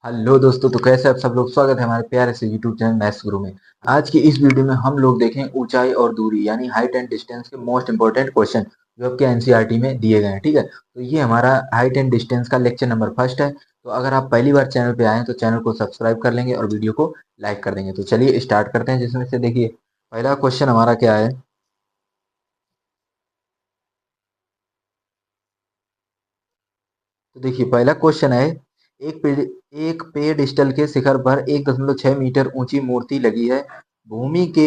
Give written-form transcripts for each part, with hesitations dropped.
Hello दोस्तों, तो कैसे आप सब लोग। स्वागत है हमारे प्यारे से यूट्यूब चैनल मैथ्स गुरु में। आज की इस वीडियो में हम लोग देखें ऊंचाई और दूरी यानी हाइट एंड डिस्टेंस के मोस्ट इंपोर्टेंट क्वेश्चन जो आपके एनसीईआरटी में दिए गए हैं। ठीक है, तो ये हमारा हाइट एंड डिस्टेंस का लेक्चर नंबर फर्स्ट है। तो अगर आप पहली बार चैनल पे आए हैं तो चैनल को सब्सक्राइब कर लेंगे और वीडियो को लाइक कर देंगे। तो चलिए स्टार्ट करते हैं, जिसमें से देखिए पहला क्वेश्चन हमारा क्या है। तो देखिए पहला क्वेश्चन है, एक पेडिस्टल के शिखर पर 1.6 मीटर ऊंची मूर्ति लगी है। भूमि के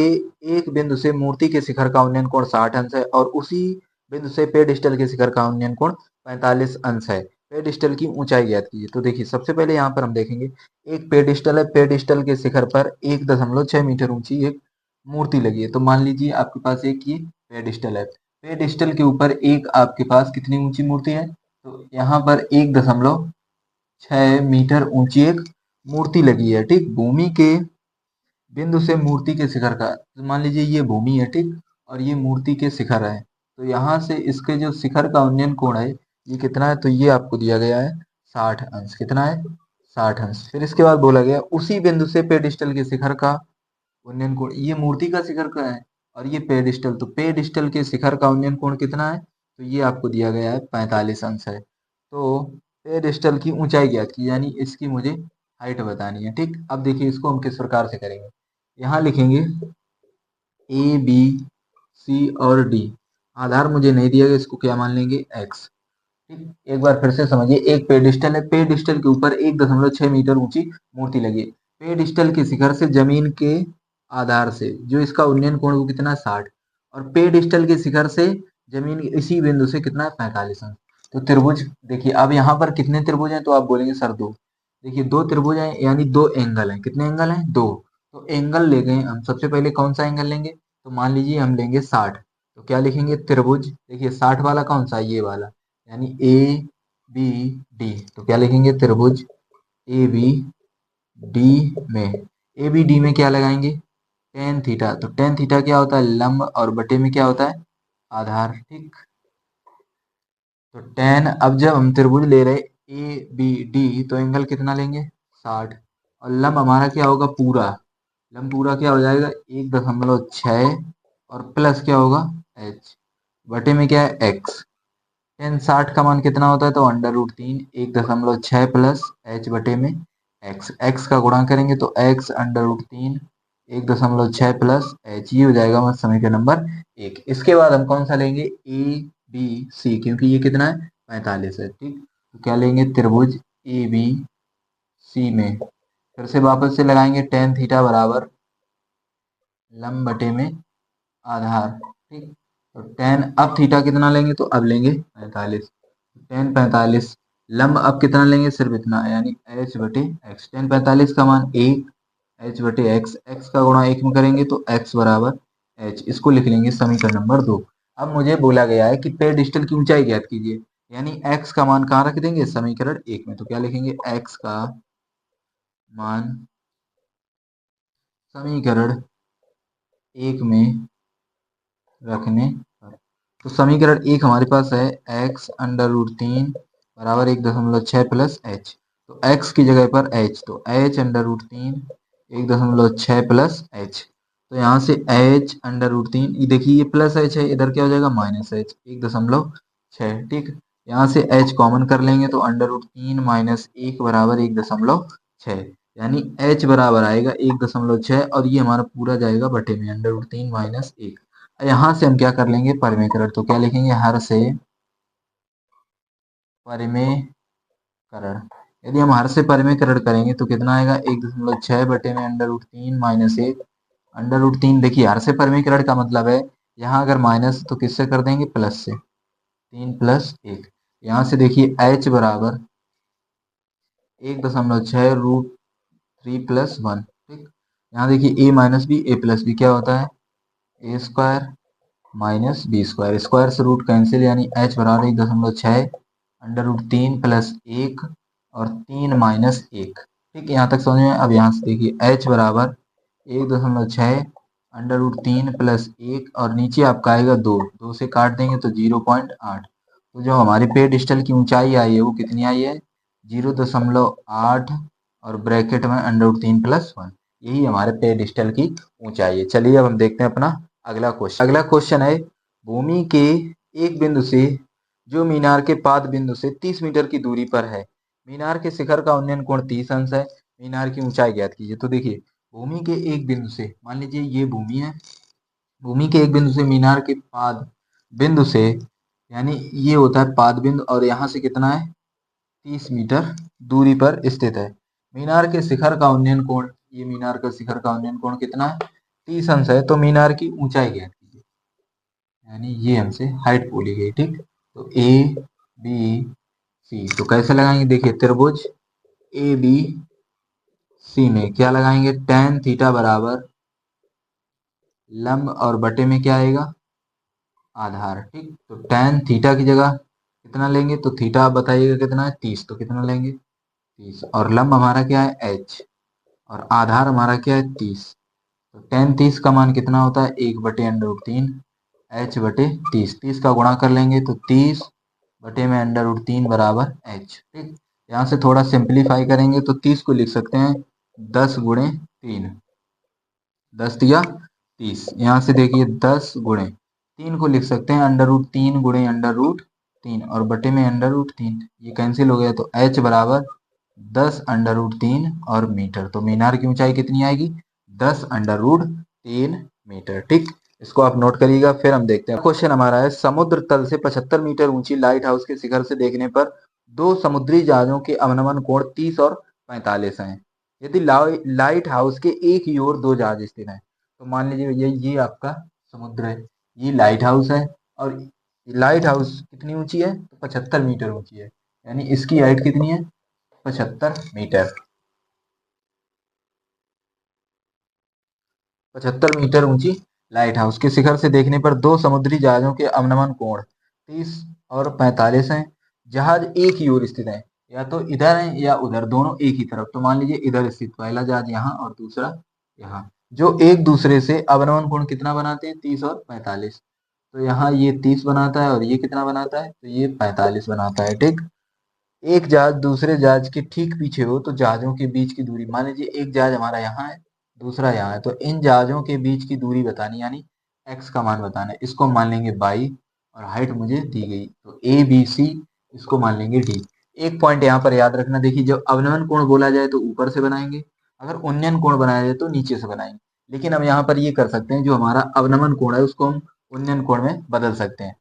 एक बिंदु से मूर्ति के शिखर का उन्नयन कोण 60 अंश है और उसी बिंदु से पेडिस्टल के शिखर का उन्नयन कोण 45 अंश है। पेडिस्टल की ऊंचाई ज्ञात कीजिए। तो देखिए सबसे पहले यहाँ पर हम देखेंगे, एक पेडिस्टल है, पेडिस्टल के शिखर पर 1.6 मीटर ऊंची एक मूर्ति लगी है। तो मान लीजिए आपके पास एक ये पेडिस्टल है, पेडिस्टल के ऊपर एक आपके पास कितनी ऊंची मूर्ति है, तो यहाँ पर 1.6 मीटर ऊंची एक मूर्ति लगी है। ठीक, भूमि के बिंदु से मूर्ति के शिखर का, तो मान लीजिए ये भूमि है, ठीक, और ये मूर्ति के शिखर है। तो यहाँ से इसके जो शिखर का उन्नयन कोण है ये कितना है, तो ये आपको दिया गया है 60 अंश। कितना है, 60 अंश। फिर इसके बाद बोला गया उसी बिंदु से पेडिस्टल के शिखर का उन्नयन कोण, ये मूर्ति का शिखर का है और ये पेडिस्टल, तो पेडिस्टल के शिखर का उन्नयन कोण कितना है, तो ये आपको दिया गया है 45 अंश है। तो पेडिस्टल की ऊंचाई ज्ञात की, यानी इसकी मुझे हाइट बतानी है। ठीक, अब देखिए इसको हम किस प्रकार से करेंगे। यहाँ लिखेंगे ए बी सी और डी। आधार मुझे नहीं दिया गया, इसको क्या मान लेंगे, एक्स। ठीक, एक बार फिर से समझिए, एक पेडिस्टल है, पेडिस्टल के ऊपर 1.6 मीटर ऊंची मूर्ति लगी है। पेडिस्टल के शिखर से जमीन के आधार से जो इसका उन्नयन कोण वो कितना है, 60, और पेडिस्टल के शिखर से जमीन के इसी बिंदु से कितना है, 45 अंश। तो त्रिभुज देखिए, अब यहाँ पर कितने त्रिभुज हैं, तो आप बोलेंगे सर दो। देखिए दो त्रिभुज हैं यानी दो एंगल हैं। कितने एंगल हैं, दो। तो एंगल ले गए हम, सबसे पहले कौन सा एंगल लेंगे, तो मान लीजिए हम लेंगे 60। तो क्या लिखेंगे, त्रिभुज। देखिए 60 वाला कौन सा है, ये वाला, यानी ए बी डी। तो क्या लिखेंगे, त्रिभुज ए बी डी में, ए बी डी में क्या लगाएंगे, टेन थीटा। तो टेन थीटा क्या होता है, लंब, और बटे में क्या होता है, आधार। ठीक, तो टेन, अब जब हम त्रिभुज ले रहे ए बी डी तो एंगल कितना लेंगे, 60, और लंब हमारा क्या होगा, पूरा। लंब पूरा क्या हो जाएगा, 1.6, और प्लस क्या होगा, एच, बटे में क्या है, एक्स। टेन 60 का मान कितना होता है, तो √3, 1.6 प्लस एच बटे में एक्स। एक्स का गुणा करेंगे तो एक्स √3, 1.6 प्लस एच, ये हो जाएगा हमारा समीकरण नंबर एक। इसके बाद हम कौन सा लेंगे, ए बी सी, क्योंकि ये कितना है, 45 है। ठीक, तो क्या लेंगे, त्रिभुज ए बी सी में फिर से वापस से लगाएंगे टेन थीटा बराबर लंब बटे में आधार। ठीक, तो टेन, अब थीटा कितना लेंगे, तो अब लेंगे 45। टेन 45, लंब अब कितना लेंगे, सिर्फ इतना, यानी एच बटे एक्स। टेन 45 का मान एक, एच बटे एक्स, एक्स का गुणा एक में करेंगे तो एक्स बराबर एच। इसको लिख लेंगे समीकरण नंबर दो। अब मुझे बोला गया है कि पेड़ डिस्टल की ऊंचाई ज्ञात कीजिए, यानी एक्स का मान कहाँ रख देंगे, समीकरण एक में। तो क्या लिखेंगे, एक्स का मान समीकरण एक में रखने पर, तो समीकरण एक हमारे पास है x√3 बराबर 1.6 प्लस एच। तो x की जगह पर h, तो h√3 1.6 प्लस एच। तो यहाँ से h√3, ये देखिए ये प्लस एच है, इधर क्या हो जाएगा, माइनस एच, 1.6। ठीक, यहाँ से h कॉमन कर लेंगे तो √3 माइनस 1 बराबर 1.6, यानी h बराबर आएगा 1.6, और ये हमारा पूरा जाएगा बटे में √3 माइनस 1। यहाँ से हम क्या कर लेंगे, परिमेयकरण। तो क्या लिखेंगे, हर से परिमेयकरण। यदि हम हर से परिमेयकरण करेंगे तो कितना आएगा, 1.6 बटे में √3 माइनस 1। √3 देखिए हर से परिमेयकरण का मतलब है, यहाँ अगर माइनस तो किससे कर देंगे, प्लस से, 3 प्लस 1। यहाँ से देखिए h बराबर 1.6√3 प्लस 1। ठीक, यहाँ देखिए a minus B, a plus B क्या होता है, A square minus B square. Square से रूट कैंसिल, यानी h बराबर 1.6 √3 प्लस 1 और 3 माइनस 1। ठीक, यहाँ तक समझ में। अब यहाँ से देखिए h बराबर 1.6 √3 प्लस 1, और नीचे आपका आएगा 2, 2 से काट देंगे तो 0.8। तो जो हमारी पेड़ डिस्टल की ऊंचाई आई है वो कितनी आई है, 0.8, और ब्रैकेट में अंडर रूट 3 प्लस 1, यही हमारे पेडिस्टल की ऊंचाई है। चलिए अब हम देखते हैं अपना अगला क्वेश्चन। अगला क्वेश्चन है, भूमि के एक बिंदु से जो मीनार के पाद बिंदु से 30 मीटर की दूरी पर है, मीनार के शिखर का उन्नयन कोण 30 अंश है, मीनार की ऊंचाई ज्ञात कीजिए। तो देखिए, भूमि के एक बिंदु से, मान लीजिए ये भूमि है, भूमि के एक बिंदु से मीनार के पाद बिंदु से, यानी ये होता है पाद बिंदु, और यहाँ से कितना है, 30 मीटर दूरी पर स्थित है। मीनार के शिखर का उन्नयन कोण, ये मीनार का शिखर का उन्नयन कोण कितना है, 30 अंश है। तो मीनार की ऊंचाई ज्ञात कीजिए, यानी ये हमसे हाइट बोली गई, ठीक। तो ए बी सी, तो कैसे लगाएंगे, देखिए त्रिभुज ए बी सी में क्या लगाएंगे, tan थीटा बराबर लंब और बटे में क्या आएगा, आधार, ठीक। तो tan थीटा की जगह कितना लेंगे, तो थीटा आप बताइएगा कितना है, 30, तो कितना लेंगे 30, और लंब हमारा क्या है h, और आधार हमारा क्या है 30। तो tan 30 का मान कितना होता है, 1/√3 h बटे 30, 30 का गुणा कर लेंगे तो 30 बटे में √3 बराबर h, ठीक। यहाँ से थोड़ा सिंप्लीफाई करेंगे तो 30 को लिख सकते हैं 10 गुणे 3, 10 दिया 30। यहाँ से देखिए 10 गुणे 3 को लिख सकते हैं √3 गुणे √3, और बटे में √3, ये कैंसिल हो गया, तो h बराबर 10 √3 और मीटर। तो मीनार की ऊंचाई कितनी आएगी, 10 √3 मीटर, ठीक। इसको आप नोट करिएगा। फिर हम देखते हैं, क्वेश्चन हमारा है, समुद्र तल से 75 मीटर ऊंची लाइट हाउस के शिखर से देखने पर दो समुद्री जहाजों के अवनमन कोण 30 और 45 हैं। यदि लाइट हाउस के एक ही ओर दो जहाज स्थित हैं, तो मान लीजिए ये आपका समुद्र है, ये लाइट हाउस है, और लाइट हाउस कितनी ऊंची है, तो 75 मीटर ऊंची है, यानी इसकी हाइट कितनी है, 75 मीटर। 75 मीटर ऊंची लाइट हाउस के शिखर से देखने पर दो समुद्री जहाजों के अवनमन कोण 30 और 45 हैं। जहाज एक ही ओर स्थित है, या तो इधर है या उधर, दोनों एक ही तरफ। तो मान लीजिए इधर स्थित पहला जहाज यहाँ और दूसरा यहाँ, जो एक दूसरे से अवनमन कोण कितना बनाते हैं, 30 और 45। तो यहाँ ये 30 बनाता है और ये कितना बनाता है, तो ये 45 बनाता है, ठीक। एक जहाज दूसरे जहाज के ठीक पीछे हो तो जहाजों के बीच की दूरी, मान लीजिए एक जहाज हमारा यहाँ है, दूसरा यहाँ है, तो इन जहाजों के बीच की दूरी बतानी, यानी x का मान बताना है। इसको मान लेंगे बाई, और हाइट मुझे दी गई, तो ए बी सी, इसको मान लेंगे डी। एक पॉइंट यहाँ पर याद रखना, देखिए जब अवनमन कोण बोला जाए तो ऊपर से बनाएंगे, अगर उन्नयन कोण बनाया जाए तो नीचे से बनाएंगे। लेकिन हम यहाँ पर ये कर सकते हैं, जो हमारा अवनमन कोण है उसको हम उन्नयन कोण में बदल सकते हैं,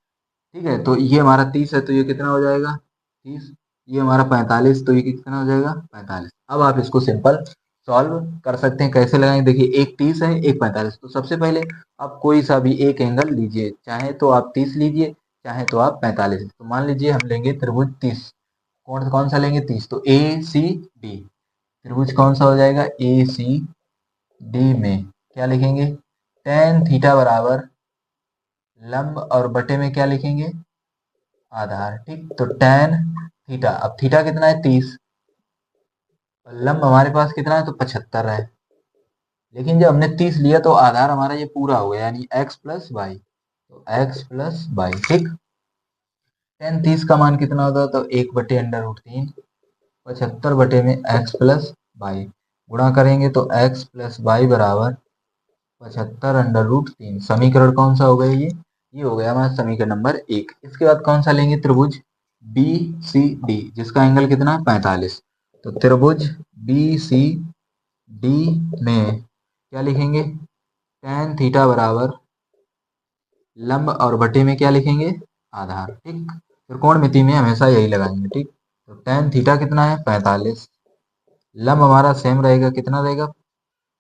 ठीक है। तो ये हमारा 30 है, तो ये कितना हो जाएगा 30, ये हमारा 45, तो ये कितना हो जाएगा 45। अब आप इसको सिंपल सॉल्व कर सकते हैं, कैसे लगाएंगे, देखिए एक 30 है एक 45, तो सबसे पहले आप कोई सा भी एक एंगल लीजिए, चाहे तो आप 30 लीजिए, चाहे तो आप 45। तो मान लीजिए हम लेंगे त्रिभुज 30, कौन कौन सा लेंगे 30, तो ए सी डी, त्रिभुज कौन सा हो जाएगा, ए सी डी में क्या लिखेंगे, tan थीटा बराबर लंब और बटे में क्या लिखेंगे, आधार, ठीक। तो tan थीटा, अब थीटा कितना है 30, लंब हमारे पास कितना है, तो 75 है। लेकिन जब हमने 30 लिया तो आधार हमारा ये पूरा हो गया, यानी x प्लस वाई, तो x प्लस वाई, ठीक। tan 30 का मान कितना होता है, तो 1/√3, 75 बटे में x प्लस वाई, गुणा करेंगे तो x प्लस वाई बराबर 75√3। समीकरण कौन सा हो गया, ये हो गया हमारा समीकरण नंबर 1। इसके बाद कौन सा लेंगे, त्रिभुज बी सी डी, जिसका एंगल कितना है 45। तो त्रिभुज बी सी डी में क्या लिखेंगे, tan थीटा बराबर लंब और बटे में क्या लिखेंगे, आधार, ठीक। फिर कोणमिति में हमेशा यही लगाएंगे, ठीक। तो tan थीटा कितना है 45, लंब हमारा सेम रहेगा, कितना रहेगा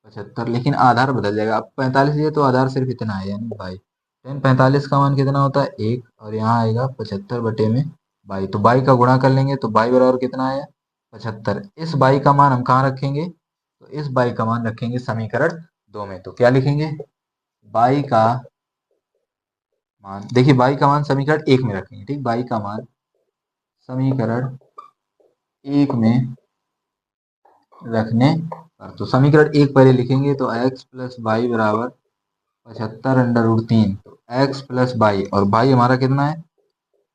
75, लेकिन आधार बदल जाएगा। अब 45 है तो आधार सिर्फ इतना है, यानी बाई। tan 45 का मान कितना होता है 1, और यहाँ आएगा 75 बटे में बाई, तो बाई का गुणा कर लेंगे तो बाई बराबर कितना आया 75। इस बाई का मान हम कहाँ रखेंगे, तो इस बाई का मान रखेंगे समीकरण 2 में। तो क्या लिखेंगे, बाई का मान, देखिए बाई का मान समीकरण 1 में रखेंगे, ठीक। बाई का मान समीकरण 1 में रखने पर, तो समीकरण 1 पहले लिखेंगे, तो x प्लस वाई बराबर 75√3, तो x प्लस वाई, और वाई हमारा कितना है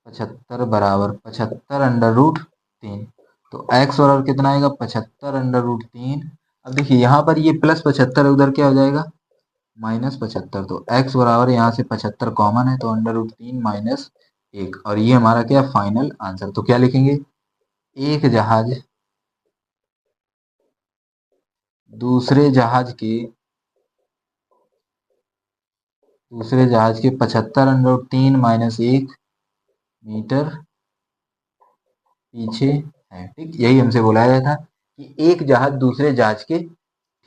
75 बराबर 75√3, तो x बराबर कितना आएगा 75√3। अब देखिए यहाँ पर ये +75 है, उधर क्या हो जाएगा -75। तो x बराबर यहाँ से 75 कॉमन है तो √3 माइनस 1, और ये हमारा क्या फाइनल आंसर। तो क्या लिखेंगे, एक जहाज दूसरे जहाज के 75√3 माइनस 1 मीटर पीछे है। ठीक, यही हमसे बोला गया था कि एक जहाज दूसरे जहाज के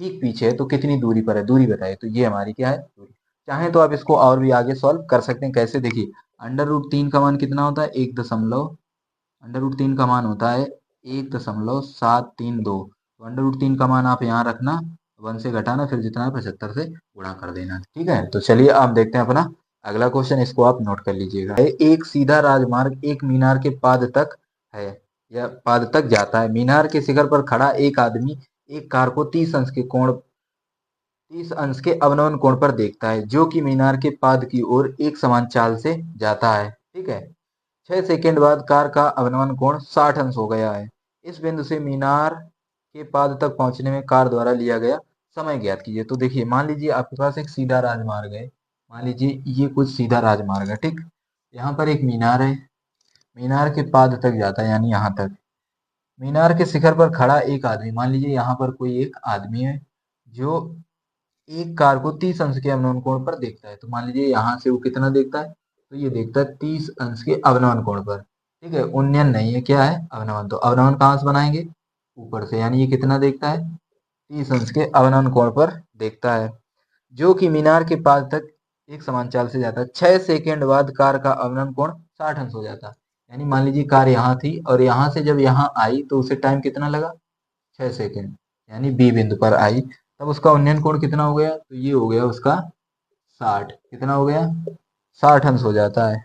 ठीक पीछे है तो कितनी दूरी पर है, दूरी बताइए। तो ये हमारी क्या है, दूरी। चाहे तो आप इसको और भी आगे सॉल्व कर सकते हैं। कैसे, देखिए √3 का मान कितना होता है, 1 दशमलव, √3 का मान होता है 1.732। तो √3 का मान आप यहाँ रखना, 1 से घटाना, फिर जितना है 75 से गुणा कर देना। ठीक है, तो चलिए आप देखते हैं अपना अगला क्वेश्चन, इसको आप नोट कर लीजिएगा। एक सीधा राजमार्ग एक मीनार के पाद तक है, या पाद तक जाता है। मीनार के शिखर पर खड़ा एक आदमी एक कार को 30 अंश के अवनवन कोण पर देखता है, जो कि मीनार के पाद की ओर एक समान चाल से जाता है। ठीक है, 6 सेकंड बाद कार का अवनवन कोण 60 अंश हो गया है। इस बिंदु से मीनार के पाद तक पहुंचने में कार द्वारा लिया गया समय ज्ञात कीजिए। तो देखिए, मान लीजिए आपके पास एक सीधा राजमार्ग है, मान लीजिए ये कुछ सीधा राजमार्ग है। ठीक, यहाँ पर एक मीनार है, मीनार के पाद तक जाता है यानी यहाँ तक। मीनार के शिखर पर खड़ा एक आदमी, मान लीजिए यहाँ पर कोई एक आदमी है जो एक कार को 30 अंश के अवनवन कोण पर देखता है। तो मान लीजिए यहाँ से वो कितना देखता है, तो ये देखता है 30 अंश के अवनवन कोण पर। ठीक है, उन्नयन नहीं है, क्या है अवनवन। तो अवनवन कहाँ से बनाएंगे, ऊपर से, यानी ये कितना देखता है 30 अंश के अवनवन कोण पर देखता है, जो कि मीनार के पास तक एक समान चाल से जाता है। 6 सेकंड बाद कार का अवनवन कोण 60 अंश हो जाता है। यानी मान लीजिए कार यहाँ थी और यहाँ से जब यहाँ आई तो उसे टाइम कितना लगा, 6 सेकंड, यानी बी बिंदु पर आई, तब उसका उन्नयन कोण कितना हो गया, तो ये हो गया उसका 60। कितना हो गया, 60 अंश हो जाता है।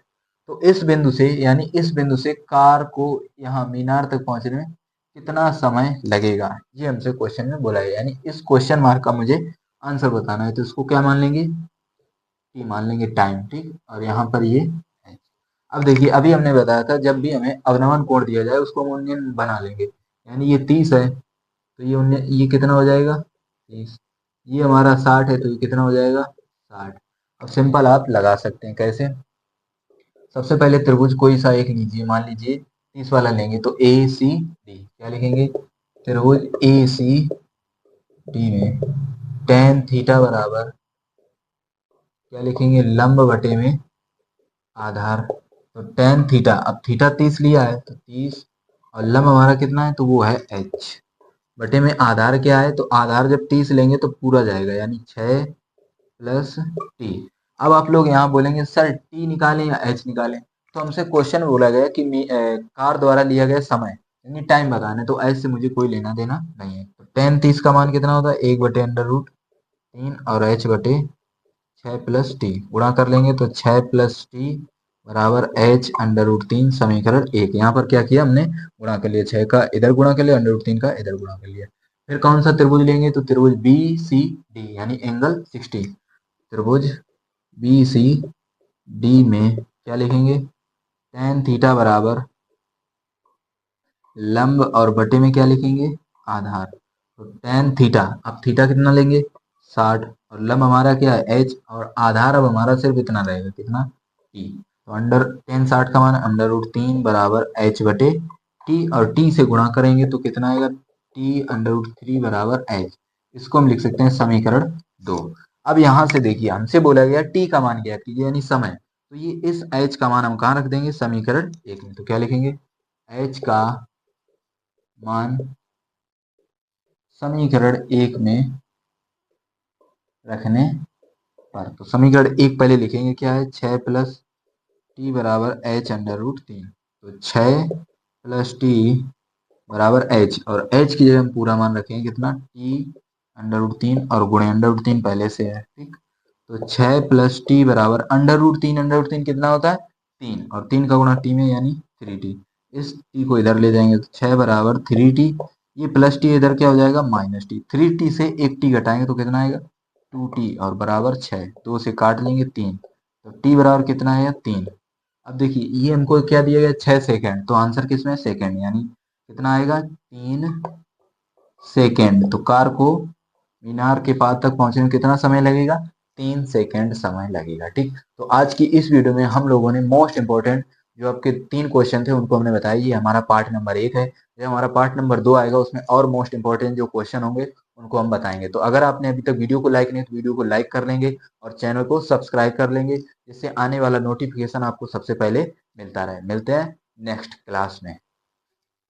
तो इस बिंदु से, यानी इस बिंदु से कार को यहाँ मीनार तक पहुंचने में कितना समय लगेगा, ये हमसे क्वेश्चन में बोला है। यानी इस क्वेश्चन मार्क का मुझे आंसर बताना है, तो इसको क्या मान लेंगे, टी मान लेंगे, टाइम। ठीक, और यहाँ पर ये है। अब देखिए, अभी हमने बताया था जब भी हमें अवनवन कोण दिया जाए उसको हम उन्नयन बना लेंगे। यानी ये 30 है तो ये कितना हो जाएगा 30, ये हमारा 60 है तो ये कितना हो जाएगा 60। अब सिंपल आप लगा सकते हैं, कैसे, सबसे पहले त्रिभुज कोई सा एक लीजिए, मान लीजिए 30 वाला लेंगे तो ए सी डी, क्या लिखेंगे, त्रिभुज ए सी डी में tan थीटा बराबर क्या लिखेंगे, लंब बटे में आधार। तो tan थीटा, अब थीटा 30 लिया है तो 30, और लंब हमारा कितना है तो वो है h, बटे में आधार क्या है, तो आधार जब 30 लेंगे तो पूरा जाएगा, यानी 6 प्लस टी। अब आप लोग यहाँ बोलेंगे सर टी निकालें या एच निकालें, तो हमसे क्वेश्चन बोला गया कि कार द्वारा लिया गया समय यानी टाइम बताना है, तो एच से मुझे कोई लेना देना नहीं है। तो tan 30 का मान कितना होता है, 1/√3, और एच बटे 6 + टी, गुणा कर लेंगे तो 6 + टी बराबर h√3 समीकरण 1। यहाँ पर क्या किया हमने, गुणा कर लिया, 6 का इधर गुणा कर लिया, √3 का इधर गुणा कर लिया। फिर कौन सा त्रिभुज लेंगे, तो त्रिभुज बी सी डी यानी एंगल 60। त्रिभुज बी सी डी में क्या लिखेंगे, tan थीटा बराबर लंब और बटे में क्या लिखेंगे आधार। तो tan थीटा, अब थीटा कितना लेंगे 60, और लंब हमारा क्या है h, और आधार अब हमारा सिर्फ इतना रहेगा, कितना t। तो अंडर tan 60 का मान √3 बराबर h बटे t, और t से गुणा करेंगे तो कितना आएगा t√3 बराबर h। इसको हम लिख सकते हैं समीकरण 2। अब यहाँ से देखिए हमसे बोला गया t का मान ज्ञात कीजिए यानी समय, तो ये इस h का मान हम कहाँ रख देंगे, समीकरण 1 में। तो क्या लिखेंगे, h का मान समीकरण 1 में रखने पर, तो समीकरण 1 पहले लिखेंगे, क्या है 6 + टी बराबर h√3। तो 6 + टी बराबर h, और h की जगह हम पूरा मान रखेंगे कितना t√3, और गुणे √3 पहले से है। ठीक, तो 6 + टी बराबर √3 कितना होता है 3, और 3 का गुणा टी में यानी 3t। इस टी को इधर ले जाएंगे तो 6 बराबर 3t, ये प्लस टी इधर क्या हो जाएगा -t, 3t से एक टी घटाएंगे तो कितना आएगा 2t, और बराबर 6, 2 से काट लेंगे 3, तो t बराबर कितना आएगा 3। अब देखिए ये हमको क्या दिया गया 6 सेकंड, तो आंसर किसमें सेकंड, यानी कितना आएगा, 3 सेकेंड। तो कार को मीनार के पास तक पहुंचने में कितना समय लगेगा, 3 सेकेंड समय लगेगा। ठीक, तो आज की इस वीडियो में हम लोगों ने मोस्ट इंपॉर्टेंट जो आपके 3 क्वेश्चन थे उनको हमने बताया। ये हमारा पार्ट नंबर 1 है। जब हमारा पार्ट नंबर 2 आएगा उसमें और मोस्ट इंपॉर्टेंट जो क्वेश्चन होंगे उनको हम बताएंगे। तो अगर आपने अभी तक वीडियो को लाइक नहीं तो वीडियो को लाइक कर लेंगे और चैनल को सब्सक्राइब कर लेंगे, जिससे आने वाला नोटिफिकेशन आपको सबसे पहले मिलता रहे। मिलते हैं नेक्स्ट क्लास में।